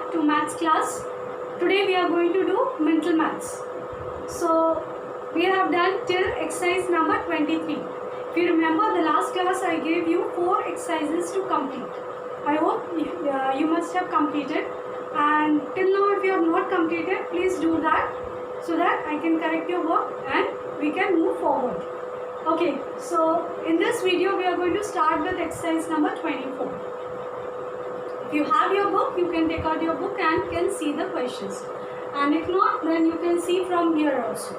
back to maths class. Today we are going to do mental maths. So we have done till exercise number 23. If you remember the last class I gave you 4 exercises to complete. I hope you must have completed, and till now if you have not completed, please do that so that I can correct your work and we can move forward. Okay, so in this video we are going to start with exercise number 24. If you have your book, you can take out your book and can see the questions. And if not, then you can see from here also.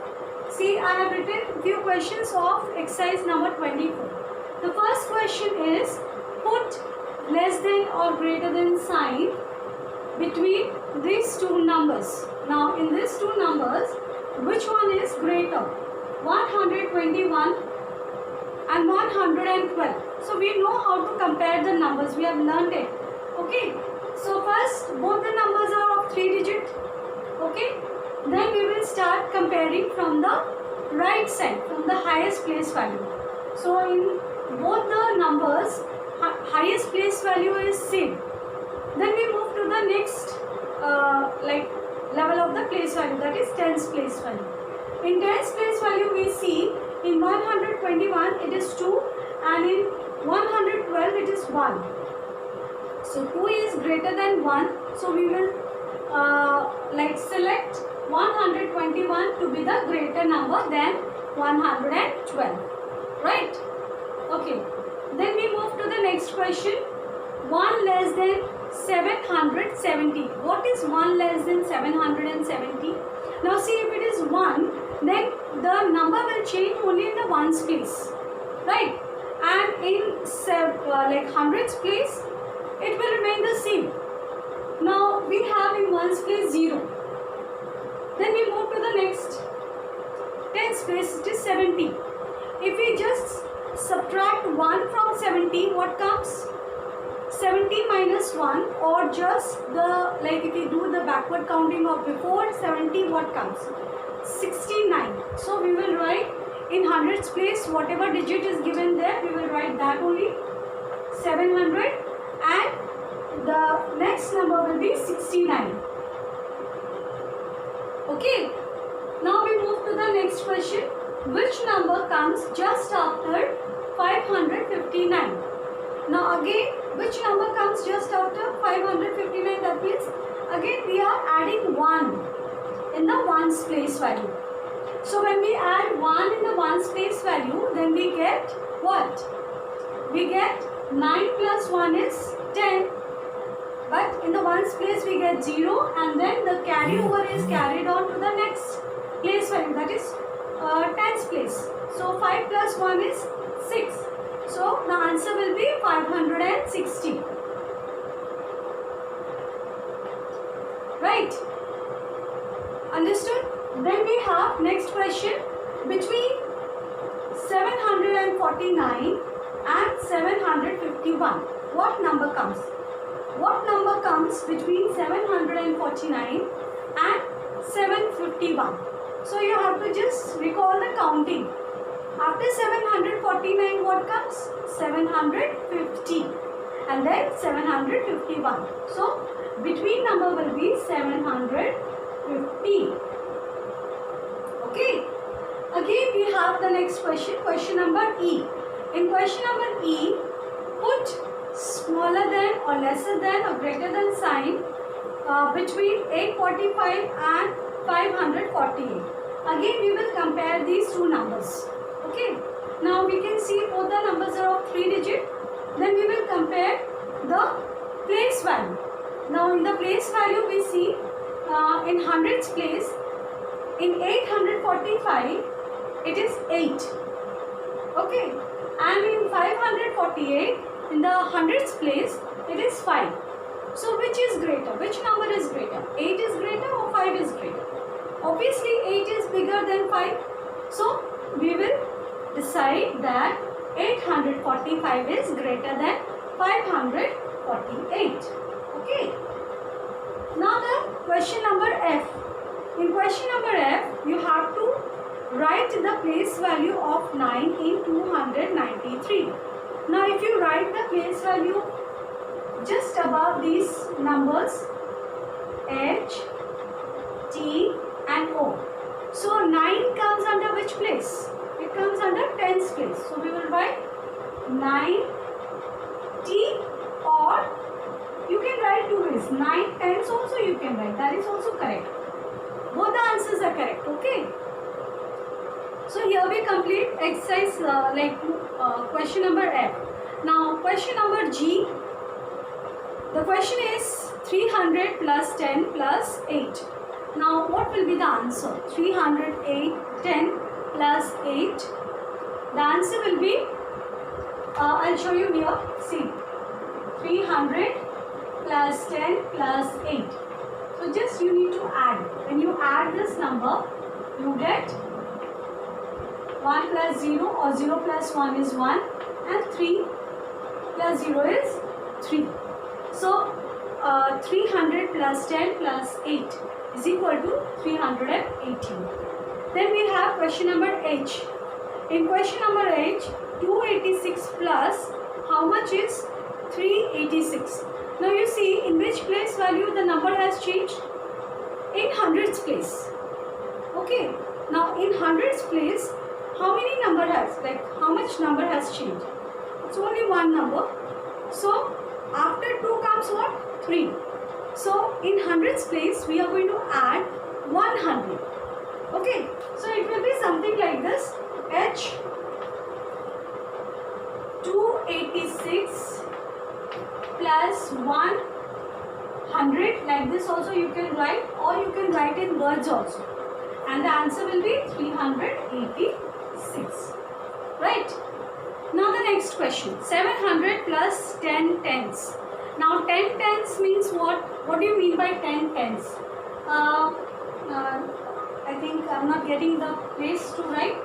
See, I have written few questions of exercise number 24. The first question is, put less than or greater than sign between these two numbers. Now, in these two numbers, which one is greater? 121 and 112. So, we know how to compare the numbers. We have learned it. Okay, so first both the numbers are of 3 digits. Okay, then we will start comparing from the right side, from the highest place value. So in both the numbers, highest place value is same. Then we move to the next level of the place value, that is tens place value. In tens place value we see in 121 it is 2 and in 112 it is 1. So 2 is greater than 1. So we will select 121 to be the greater number than 112. Right? Okay. Then we move to the next question. 1 less than 770. What is 1 less than 770? Now see, if it is 1, then the number will change only in the ones place. Right? And in hundreds place, it will remain the same. Now we have in ones place 0. Then we move to the next tens place, it is 70. If we just subtract 1 from 70, what comes? 70 minus 1, or just if we do the backward counting of before 70, what comes? 69. So we will write in hundreds place, whatever digit is given there, we will write that only, 700. And the next number will be 69. Okay. Now we move to the next question. Which number comes just after 559? Now again, which number comes just after 559? That means again we are adding 1 in the ones place value. So when we add 1 in the ones place value, then we get what? We get 9 plus 1 is 10, but in the ones place we get 0, and then the carryover is carried on to the next place value, that is tens place. So 5 plus 1 is 6. So the answer will be 560. Right? Understood? Then we have next question. Between 749 and 751, what number comes? What number comes between 749 and 751? So you have to just recall the counting. After 749, what comes? 750 and then 751. So between number will be 750. Okay. Again we have the next question. Question number E. In question number E, put smaller than or lesser than or greater than sign between 845 and 548. Again we will compare these two numbers. Okay. Now we can see both the numbers are of 3 digits. Then we will compare the place value. Now in the place value we see in hundreds place, in 845 it is 8. Okay. And in 548, in the hundreds place, it is 5. So which is greater? Which number is greater? 8 is greater or 5 is greater? Obviously 8 is bigger than 5. So we will decide that 845 is greater than 548. Okay. Now the question number F. In question number F, you have to write the place value of 9 in 293. Now if you write the place value just above these numbers, H, T and O. So 9 comes under which place? It comes under tens place. So we will write 9 T, or you can write two ways. 9 tens also you can write. That is also correct. Both the answers are correct. Okay. So here we complete exercise question number F. Now question number G. The question is 300 plus 10 plus 8. Now what will be the answer? 308, 10 plus 8. The answer will be, I'll show you here. See, 300 plus 10 plus 8. So just you need to add. When you add this number, you get 1 plus 0 or 0 plus 1 is 1 and 3 plus 0 is 3. So 300 plus 10 plus 8 is equal to 318. Then we have question number H. In question number H, 286 plus how much is 386? Now you see in which place value the number has changed? In hundreds place. Okay. Now in hundreds place, how many number has, how much number has changed? It's only one number. So after 2 comes what? 3. So in hundreds place we are going to add 100. Okay. So it will be something like this. H 286 plus 100, like this also you can write, or you can write in words also. And the answer will be 386. Right? Now the next question. 700 plus 10 tens. Now 10 tens means what? What do you mean by 10 tens? I think I'm not getting the place to write.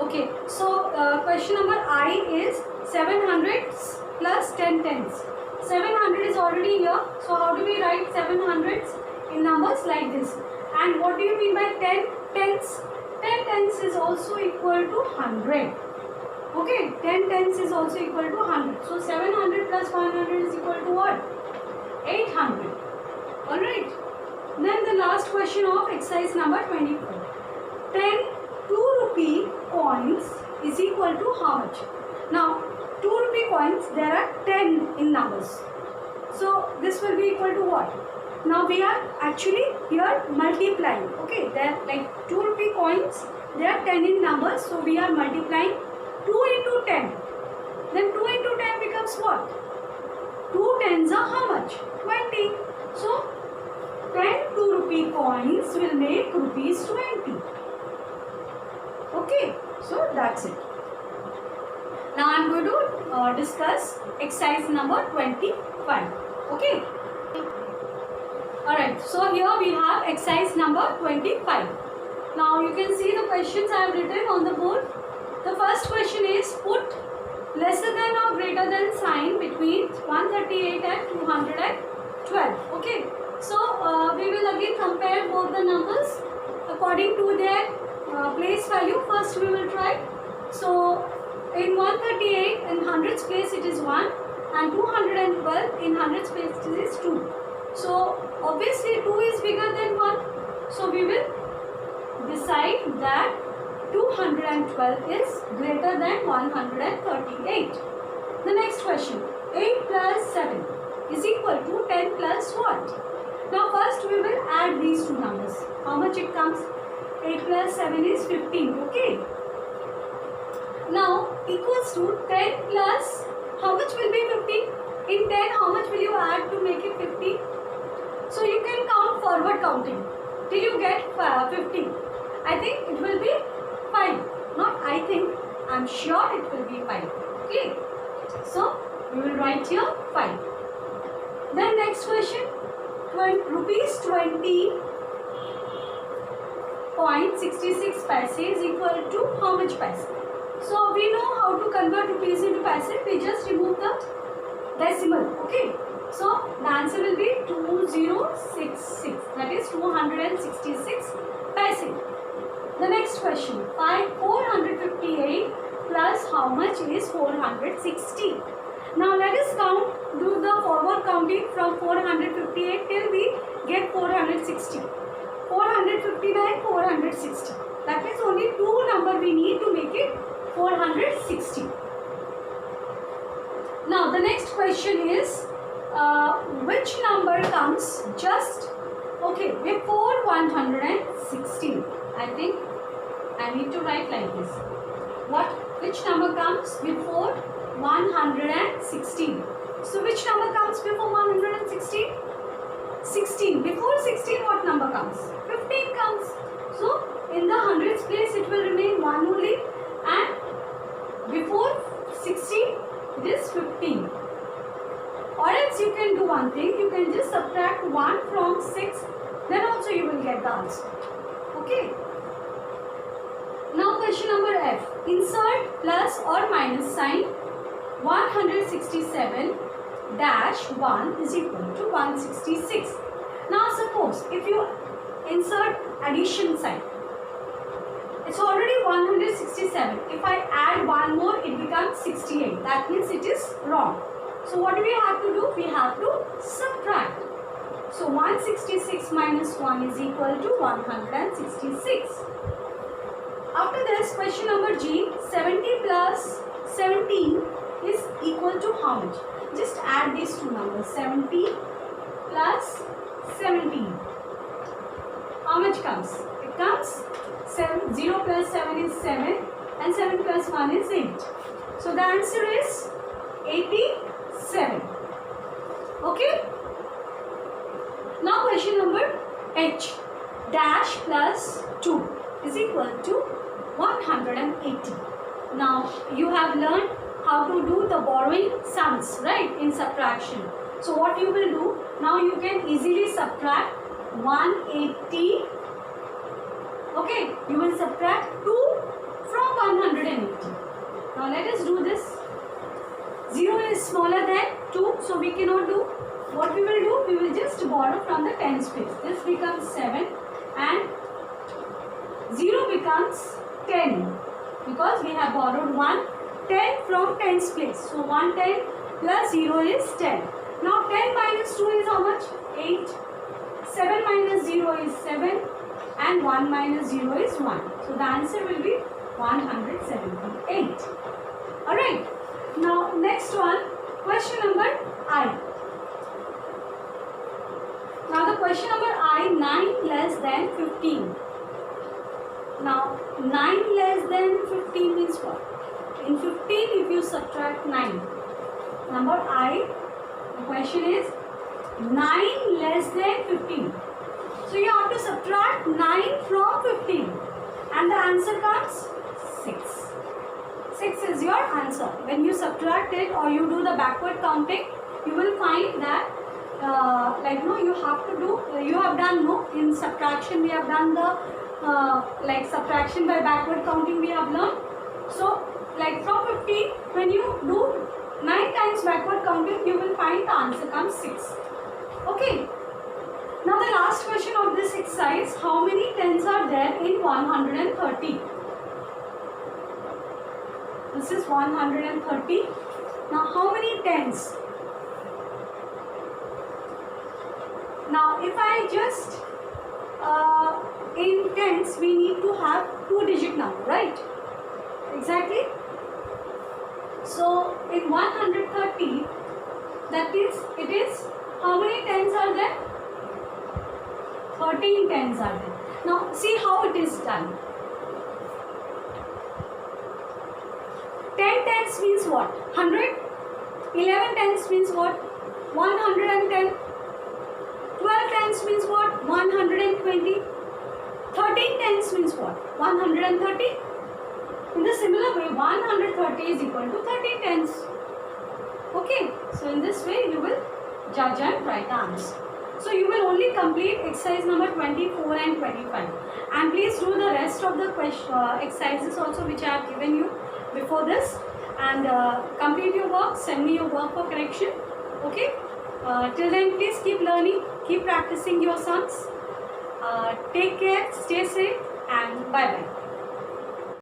Okay. So question number I is 700 plus 10 tens. 700 is already here. So how do we write 700s in numbers like this? And what do you mean by 10 tens? 10 tens is also equal to 100. Okay, 10 tens is also equal to 100. So 700 plus 100 is equal to what? 800. Alright. Then the last question of exercise number 24. 10 2 rupee coins is equal to how much? Now 2 rupee coins, there are 10 in numbers. So this will be equal to what? Now we are actually here multiplying. Okay, there are like 2 rupee coins, there are 10 in numbers. So we are multiplying 2 into 10. Then 2 into 10 becomes what? 2 tens are how much? 20. So 10 2 rupee coins will make rupees 20. Okay, so that's it. Now I am going to discuss exercise number 25. Okay. Alright, so here we have exercise number 25. Now you can see the questions I have written on the board. The first question is put lesser than or greater than sign between 138 and 212. Okay. So we will again compare both the numbers according to their place value. First we will try. So in 138 in hundreds place it is 1 and 212 in hundreds place it is 2. So obviously 2 is bigger than 1. So we will decide that 212 is greater than 138. The next question. 8 plus 7 is equal to 10 plus what? Now first we will add these two numbers. How much it comes? 8 plus 7 is 15. Okay. Now equals to 10 plus how much will be 15? In 10 how much will you add to make it 15? So you can count forward counting till you get 15. I think it will be 5. Not I think, I am sure it will be 5. Okay. So we will write here 5. Then next question. Rupees 20.66 paise is equal to how much paise? So we know how to convert rupees into paise. We just remove the decimal. Okay. So the answer will be 2066. That is 266 paise. The next question. 458 plus how much is 460? Now let us count, do the forward counting from 458 till we 460. 459, 460. That means only two number we need to make it 460. Now the next question is which number comes just before 116. I think I need to write like this. Which number comes before 116? So which number comes before 116? 16. Before 16 what number comes? 15 comes. So in the hundreds place it will remain 1 only, and before 16 it is 15. Or else you can do one thing, you can just subtract 1 from 6, then also you will get the answer. Okay. Now question number F. Insert plus or minus sign. 167 dash 1 is equal to 166. Now suppose if you insert addition sign, it's already 167. If I add one more, it becomes 68. That means it is wrong. So what do we have to do? We have to subtract. So 166 minus 1 is equal to 166. After this, question number G, 70 plus 17 is equal to how much? Just add these two numbers, 70 plus 17. How much comes? It comes 0 plus 7 is 7 and 7 plus 1 is 8. So the answer is 87. Okay. Now question number H. Dash plus 2 is equal to 180. Now you have learned how to do the borrowing sums, right, in subtraction. So what you will do, now you can easily subtract 180. Okay, you will subtract 2 from 180. Now let us do this. 0 is smaller than 2, so we cannot do. What we will do, we will just borrow from the tens place. This becomes 7 and 0 becomes 10 because we have borrowed 10 from tens place. So 110 plus 0 is 10. Now 10 minus 2 is how much? 8. 7 minus 0 is 7 and 1 minus 0 is 1. So the answer will be 178. Alright. Now next one, question number I. Now the question number I, 9 less than 15. Now 9 less than 15 means what? In 15 if you subtract 9. Number I, the question is 9 less than 15. So you have to subtract 9 from 15 and the answer comes 6. 6 is your answer. When you subtract it or you do the backward counting, you will find that you have to do, you have done in subtraction we have done the subtraction by backward counting we have learned. So like from 15, when you do 9 times backward counting, you will find the answer comes 6. Okay. Now the last question of this exercise, how many tens are there in 130? This is 130. Now how many tens? Now if I just in tens we need to have 2-digit number, right? Exactly. So in 130, that means it is how many tens are there? 13 tens are there. Now see how it is done. 10 tens means what? 100. 11 tens means what? 110. 12 tens means what? 120. 13 tens means what? 130. In the similar way, 130 is equal to 13 tens. Okay. So in this way, you will judge and write the answer. So you will only complete exercise number 24 and 25. And please do the rest of the exercises also which I have given you before this. And complete your work. Send me your work for correction. Okay. Till then, please keep learning. Keep practicing your sums. Take care. Stay safe. And bye-bye.